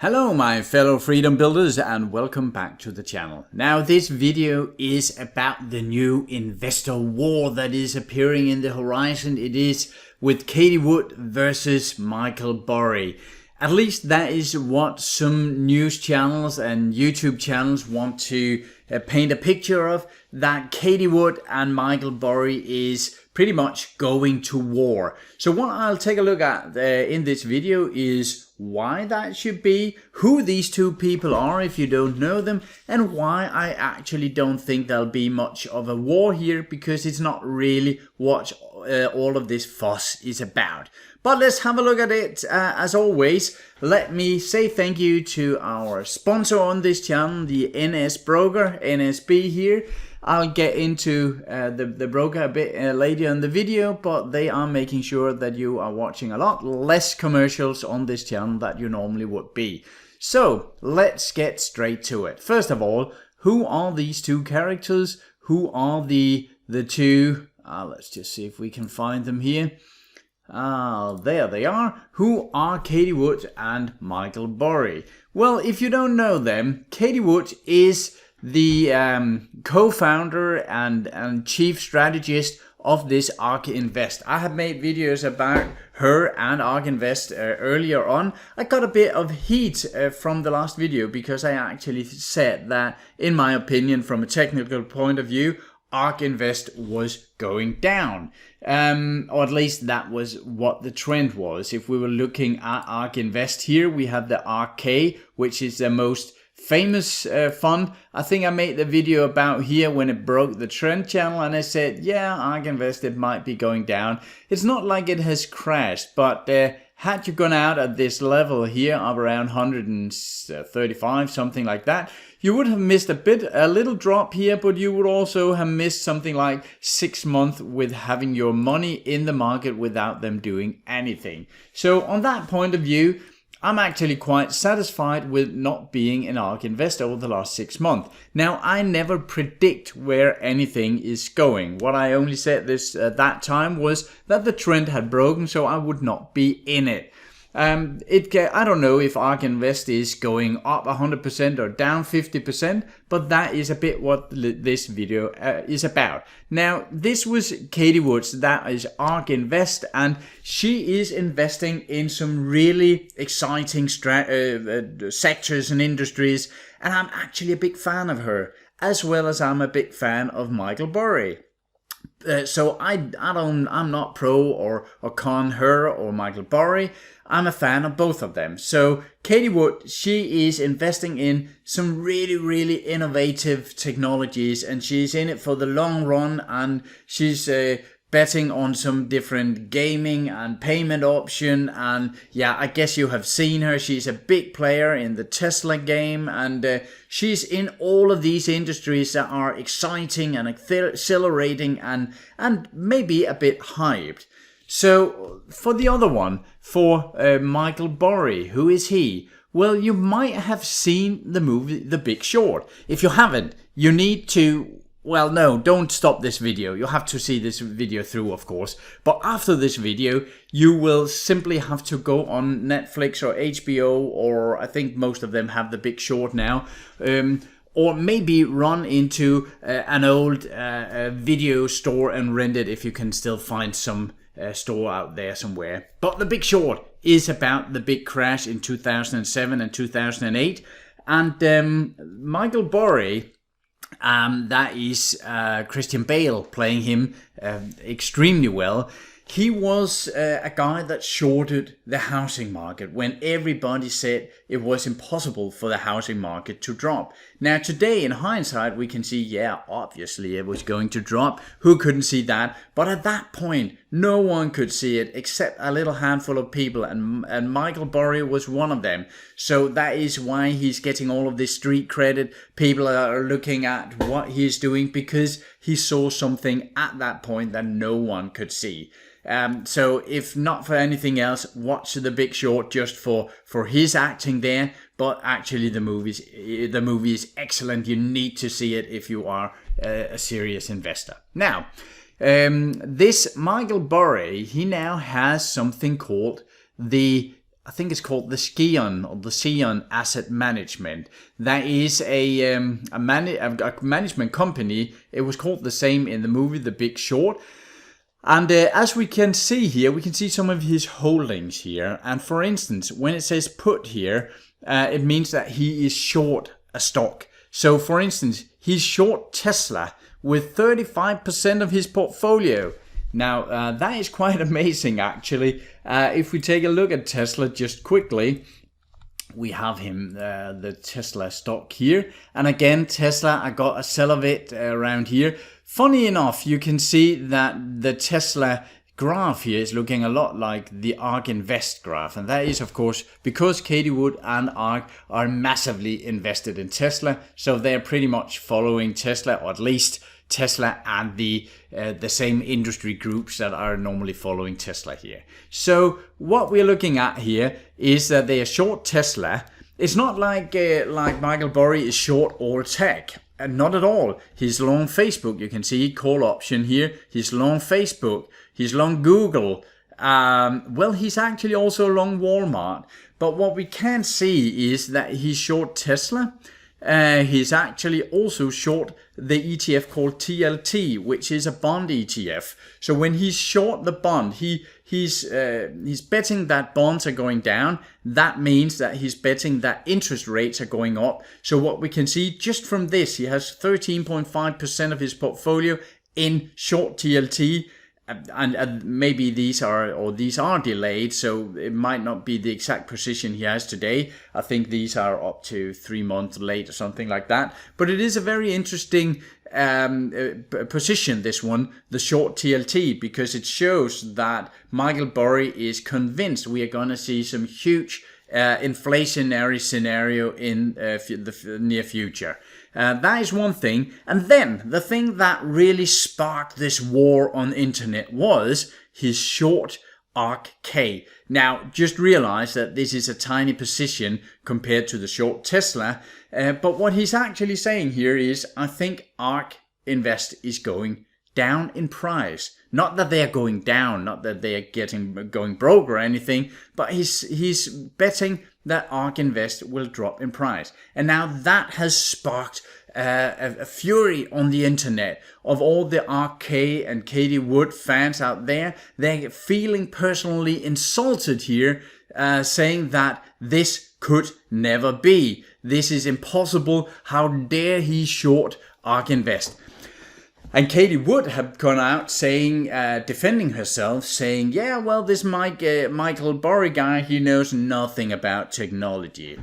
Hello my fellow freedom builders and welcome back to the channel. Now this video is about the new investor war that is appearing in the horizon. It is with Cathie Wood versus Michel Burry. At least that is what some news channels and YouTube channels want to paint a picture of, that Cathie Wood and Michel Burry is pretty much going to war. So what I'll take a look at in this video is why that should be, who these two people are if you don't know them, and why I actually don't think there'll be much of a war here, because it's not really what all of this fuss is about. But let's have a look at it. As always, let me say thank you to our sponsor on this channel, the NS broker, NSB here. I'll get into the broker a bit later in the video, but they are making sure that you are watching a lot less commercials on this channel that you normally would be. So let's get straight to it. First of all, who are these two characters? Who are the two? Let's just see if we can find them here. There they are. Who are Cathie Wood and Michel Burry? Well, if you don't know them, Cathie Wood is the co-founder and chief strategist of this ARK Invest. I have made videos about her and ARK Invest earlier on. I got a bit of heat from the last video because I actually said that, in my opinion, from a technical point of view, ARK Invest was going down. Or at least that was what the trend was. If we were looking at ARK Invest here, we have the ARK, which is the most famous fund. I think I made the video about here when it broke the trend channel, and I said, yeah, ARK Invest, it might be going down. It's not like it has crashed, but had you gone out at this level here of around 135, something like that, you would have missed a little drop here, but you would also have missed something like 6 months with having your money in the market without them doing anything. So on that point of view, I'm actually quite satisfied with not being an ARK investor over the last 6 months. Now, I never predict where anything is going. What I only said that time was that the trend had broken, so I would not be in it. I don't know if ARK Invest is going up 100% or down 50%, but that is a bit what this video is about. Now, this was Cathie Wood's, that is ARK Invest, and she is investing in some really exciting sectors and industries, and I'm actually a big fan of her, as well as I'm a big fan of Michel Burry. So I'm not pro or con her or Michel Burry. I'm a fan of both of them. So Cathie Wood, she is investing in some really innovative technologies, and she's in it for the long run, and she's betting on some different gaming and payment option. And yeah, I guess you have seen her. She's a big player in the Tesla game, and she's in all of these industries that are exciting and exhilarating and maybe a bit hyped. So for the other one, for Michel Burry, who is he? Well, you might have seen the movie The Big Short. If you haven't, you need to... Well, no, don't stop this video. You have to see this video through, of course. But after this video, you will simply have to go on Netflix or HBO, or I think most of them have The Big Short now. Or maybe run into an old video store and rent it if you can still find some store out there somewhere. But The Big Short is about the big crash in 2007 and 2008. And Michel Burry... that is Christian Bale playing him extremely well. He was a guy that shorted the housing market when everybody said it was impossible for the housing market to drop. Now today, in hindsight, we can see, yeah, obviously it was going to drop. Who couldn't see that? But at that point, no one could see it except a little handful of people, and Michel Burry was one of them. So that is why he's getting all of this street credit. People are looking at what he's doing because he saw something at that point that no one could see. So if not for anything else, watch The Big Short just for his acting there. But actually the movie is excellent. You need to see it if you are a serious investor. Now, this Michel Burry, he now has something called the I think it's called the Scion or the Scion Asset Management. That is a management company. It was called the same in the movie The Big Short. And as we can see here, we can see some of his holdings here. And for instance, when it says put here, it means that he is short a stock. So for instance, he's short Tesla with 35% of his portfolio. Now, that is quite amazing, actually. If we take a look at Tesla just quickly, we have him, the Tesla stock here. And again, Tesla, I got a sell of it around here. Funny enough, you can see that the Tesla graph here is looking a lot like the ARK Invest graph. And that is, of course, because Cathie Wood and ARK are massively invested in Tesla. So they're pretty much following Tesla, or at least Tesla and the same industry groups that are normally following Tesla here. So what we're looking at here is that they are short Tesla. It's not like Michel Burry is short all tech. Not at all. He's long Facebook. You can see call option here. He's long Facebook. He's long Google. Well, he's actually also long Walmart. But what we can see is that he's short Tesla. He's actually also short the ETF called TLT, which is a bond ETF. So when he's short the bond, he's betting that bonds are going down. That means that he's betting that interest rates are going up. So what we can see just from this, he has 13.5% of his portfolio in short TLT. And maybe these are delayed, so it might not be the exact position he has today. I think these are up to 3 months late or something like that. But it is a very interesting position, this one, the short TLT, because it shows that Michel Burry is convinced we are going to see some huge inflationary scenario in the near future. That is one thing. And then the thing that really sparked this war on the internet was his short ARK-K. Now, just realize that this is a tiny position compared to the short Tesla. But what he's actually saying here is, I think ARK Invest is going down in price. Not that they are going down, not that they are going broke or anything, but he's betting that ARK Invest will drop in price. And now that has sparked a fury on the internet of all the ARK-K and Cathie Wood fans out there. They're feeling personally insulted here, saying that this could never be. This is impossible. How dare he short ARK Invest? And Cathie Wood had gone out saying, defending herself, saying, yeah, well, this Michel Burry guy, he knows nothing about technology.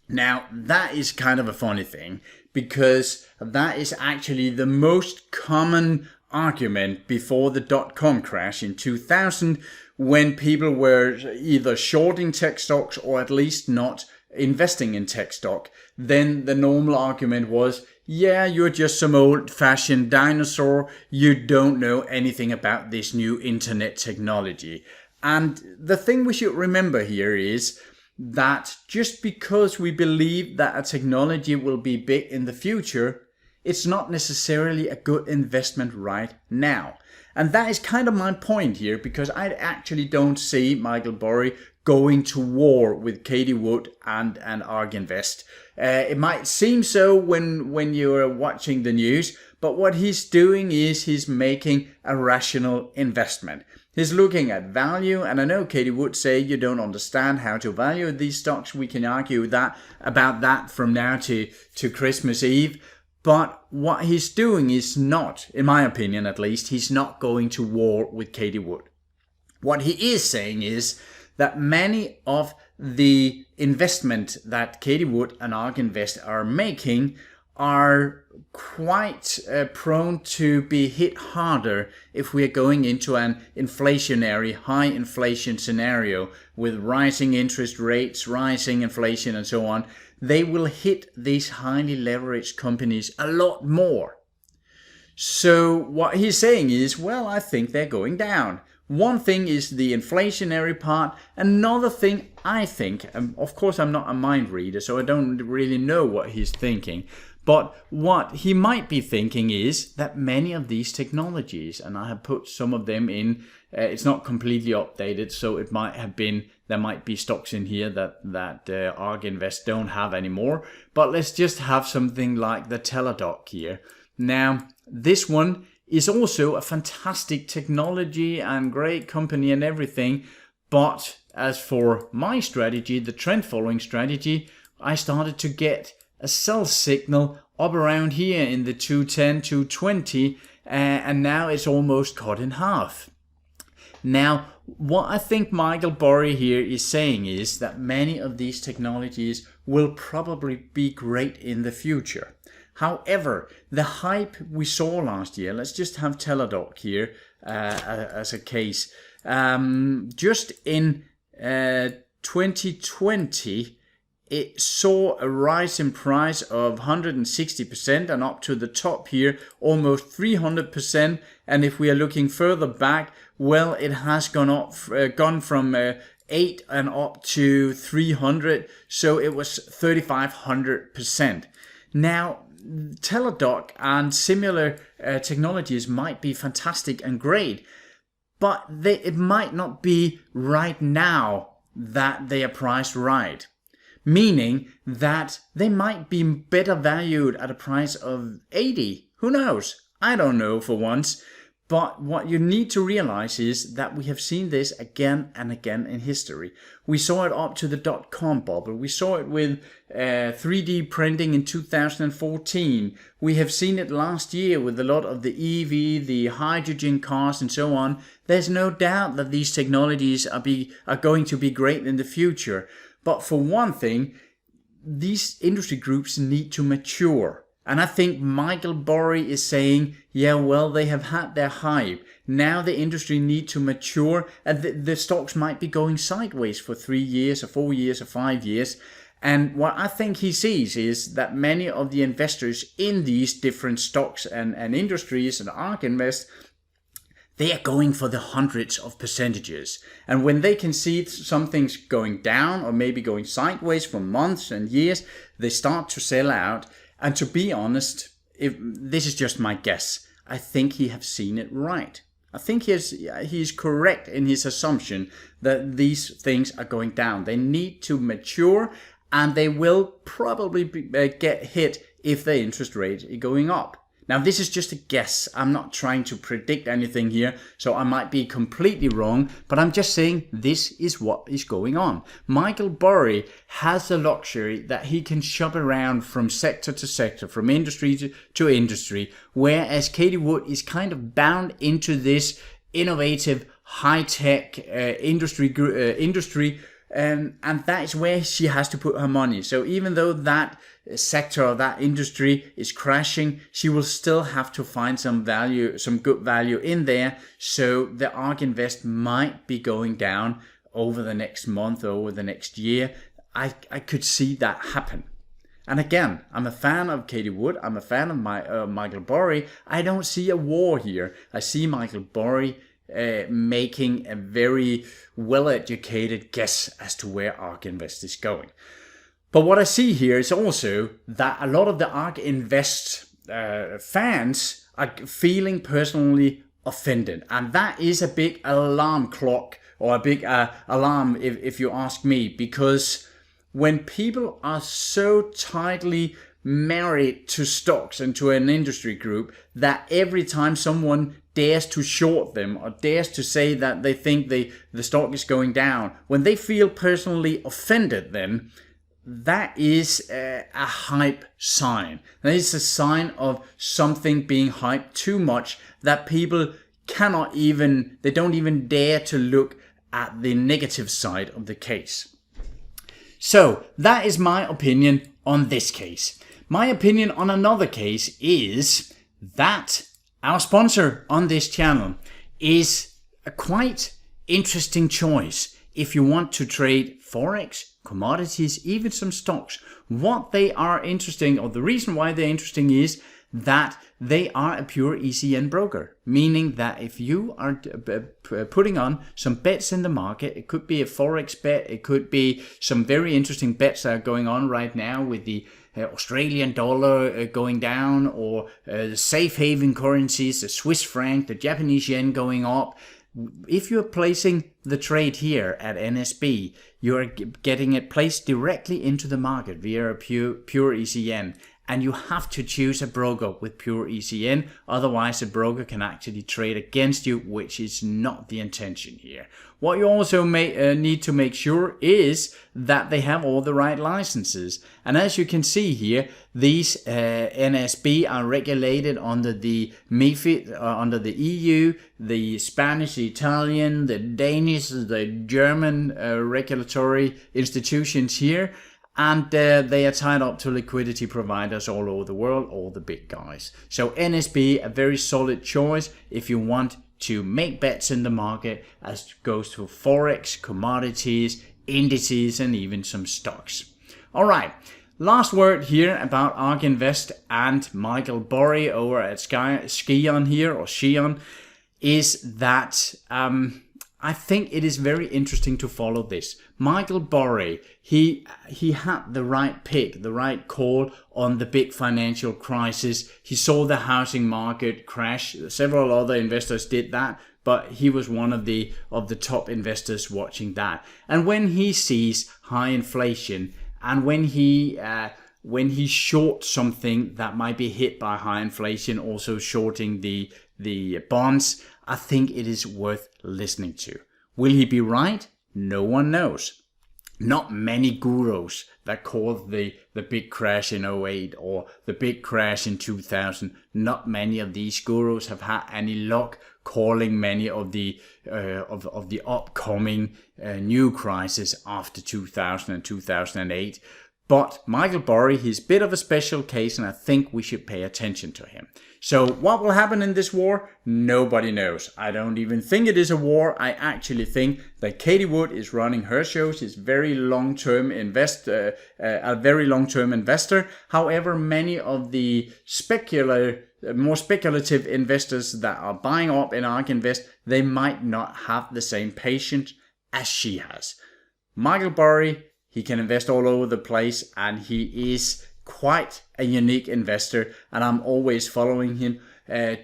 Now, that is kind of a funny thing, because that is actually the most common argument before the dot-com crash in 2000, when people were either shorting tech stocks or at least not investing in tech stock. Then the normal argument was, yeah, you're just some old-fashioned dinosaur. You don't know anything about this new internet technology. And the thing we should remember here is that just because we believe that a technology will be big in the future, it's not necessarily a good investment right now. And that is kind of my point here, because I actually don't see Michel Burry going to war with Cathie Wood and ARK Invest. It might seem so when you're watching the news, but what he's doing is he's making a rational investment. He's looking at value, and I know Cathie Wood say you don't understand how to value these stocks. We can argue about that from now to Christmas Eve. But what he's doing is not, in my opinion at least, he's not going to war with Cathie Wood. What he is saying is that many of the investment that Cathie Wood and ARK Invest are making are quite prone to be hit harder if we are going into an inflationary, high inflation scenario with rising interest rates, rising inflation and so on. They will hit these highly leveraged companies a lot more. So what he's saying is, well, I think they're going down. One thing is the inflationary part. Another thing I think, of course I'm not a mind reader, so I don't really know what he's thinking. But what he might be thinking is that many of these technologies, and I have put some of them in, it's not completely updated, so it might have been There might be stocks in here that ARK Invest don't have anymore. But let's just have something like the Teladoc here. Now, this one is also a fantastic technology and great company and everything. But as for my strategy, the trend following strategy, I started to get a sell signal up around here in the 210, 220, and now it's almost cut in half. Now, what I think Michel Burry here is saying is that many of these technologies will probably be great in the future. However, the hype we saw last year, let's just have Teladoc here as a case. Just in 2020, it saw a rise in price of 160% and up to the top here, almost 300%. And if we are looking further back, well, it has gone from 8 and up to 300. So it was 3,500%. Now, Teladoc and similar technologies might be fantastic and great, but it might not be right now that they are priced right. Meaning that they might be better valued at a price of 80. Who knows? I don't know for once. But what you need to realize is that we have seen this again and again in history. We saw it up to the dot-com bubble. We saw it with 3D printing in 2014. We have seen it last year with a lot of the EV, the hydrogen cars and so on. There's no doubt that these technologies are going to be great in the future. But for one thing, these industry groups need to mature. And I think Michel Burry is saying, yeah, well, they have had their hype. Now the industry need to mature, and the stocks might be going sideways for 3 years or 4 years or 5 years. And what I think he sees is that many of the investors in these different stocks and industries and ARK Invest, they are going for the hundreds of percentages. And when they can see something's going down or maybe going sideways for months and years, they start to sell out. And to be honest, if this is just my guess, I think he has seen it right. I think he's correct in his assumption that these things are going down. They need to mature, and they will probably get hit if the interest rate is going up. Now, this is just a guess. I'm not trying to predict anything here, so I might be completely wrong, but I'm just saying this is what is going on. Michel Burry has the luxury that he can shop around from sector to sector, from industry to industry, whereas Cathie Wood is kind of bound into this innovative, high-tech industry, and that is where she has to put her money. So even though that sector or that industry is crashing, she will still have to find some value, some good value in there. So the ARK Invest might be going down over the next month or over the next year. I could see that happen. And again, I'm a fan of Cathie Wood. I'm a fan of Michel Burry. I don't see a war here. I see Michel Burry making a very well-educated guess as to where ARK Invest is going. But what I see here is also that a lot of the ARK Invest fans are feeling personally offended. And that is a big alarm clock, or a big alarm if you ask me, because when people are so tightly married to stocks and to an industry group that every time someone dares to short them or dares to say that they think the stock is going down, when they feel personally offended, then that is a hype sign. That is a sign of something being hyped too much that people don't even dare to look at the negative side of the case. So that is my opinion on this case. My opinion on another case is that our sponsor on this channel is a quite interesting choice if you want to trade Forex, commodities, even some stocks. What they are interesting, or the reason why they're interesting, is that they are a pure ECN broker, meaning that if you are putting on some bets in the market, it could be a Forex bet, it could be some very interesting bets that are going on right now with the Australian dollar going down, or the safe haven currencies, the Swiss franc, the Japanese yen going up. if you're placing the trade here at NSB, you're getting it placed directly into the market via a pure ECN. And you have to choose a broker with pure ECN, otherwise a broker can actually trade against you, which is not the intention here. What you also may need to make sure is that they have all the right licenses. And as you can see here, these NSB are regulated under the MiFID, under the EU, the Spanish, the Italian, the Danish, the German regulatory institutions here. And they are tied up to liquidity providers all over the world, all the big guys. So NSB, a very solid choice if you want to make bets in the market, as goes to Forex, commodities, indices, and even some stocks. All right, last word here about ARK Invest and Michel Burry over at Skion here, or Skion, is that I think it is very interesting to follow this. Michel Burry, he had the right pick, the right call on the big financial crisis. He saw the housing market crash. Several other investors did that, but he was one of the top investors watching that. And when he sees high inflation, and when he shorts something that might be hit by high inflation, also shorting the bonds, I think it is worth listening to. Will he be right? No one knows. Not many gurus that called the big crash in 2008 or the big crash in 2000. Not many of these gurus have had any luck calling many of the upcoming new crisis after 2000 and 2008. But Michel Burry, he's a bit of a special case, and I think we should pay attention to him. So what will happen in this war? Nobody knows. I don't even think it is a war. I actually think that Cathie Wood is running her show. She's a very long-term investor. However, many of the more speculative investors that are buying up in ARK Invest, they might not have the same patience as she has. Michel Burry, he can invest all over the place, and he is quite a unique investor, and I'm always following him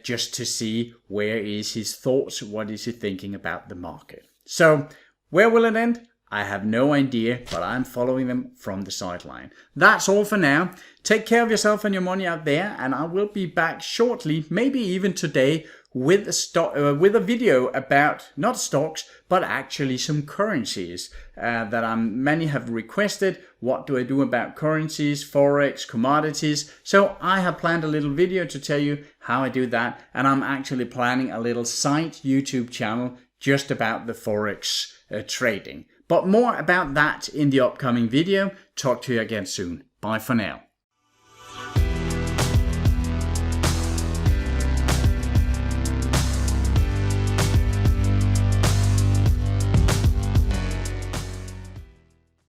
just to see where is his thoughts, what is he thinking about the market. So where will it end? I have no idea, but I'm following them from the sideline. That's all for now. Take care of yourself and your money out there, and I will be back shortly, maybe even today, with a video about not stocks, but actually some currencies that many have requested. What do I do about currencies, Forex, commodities? So I have planned a little video to tell you how I do that, and I'm actually planning a little side YouTube channel just about the Forex trading. But more about that in the upcoming video. Talk to you again soon. Bye for now.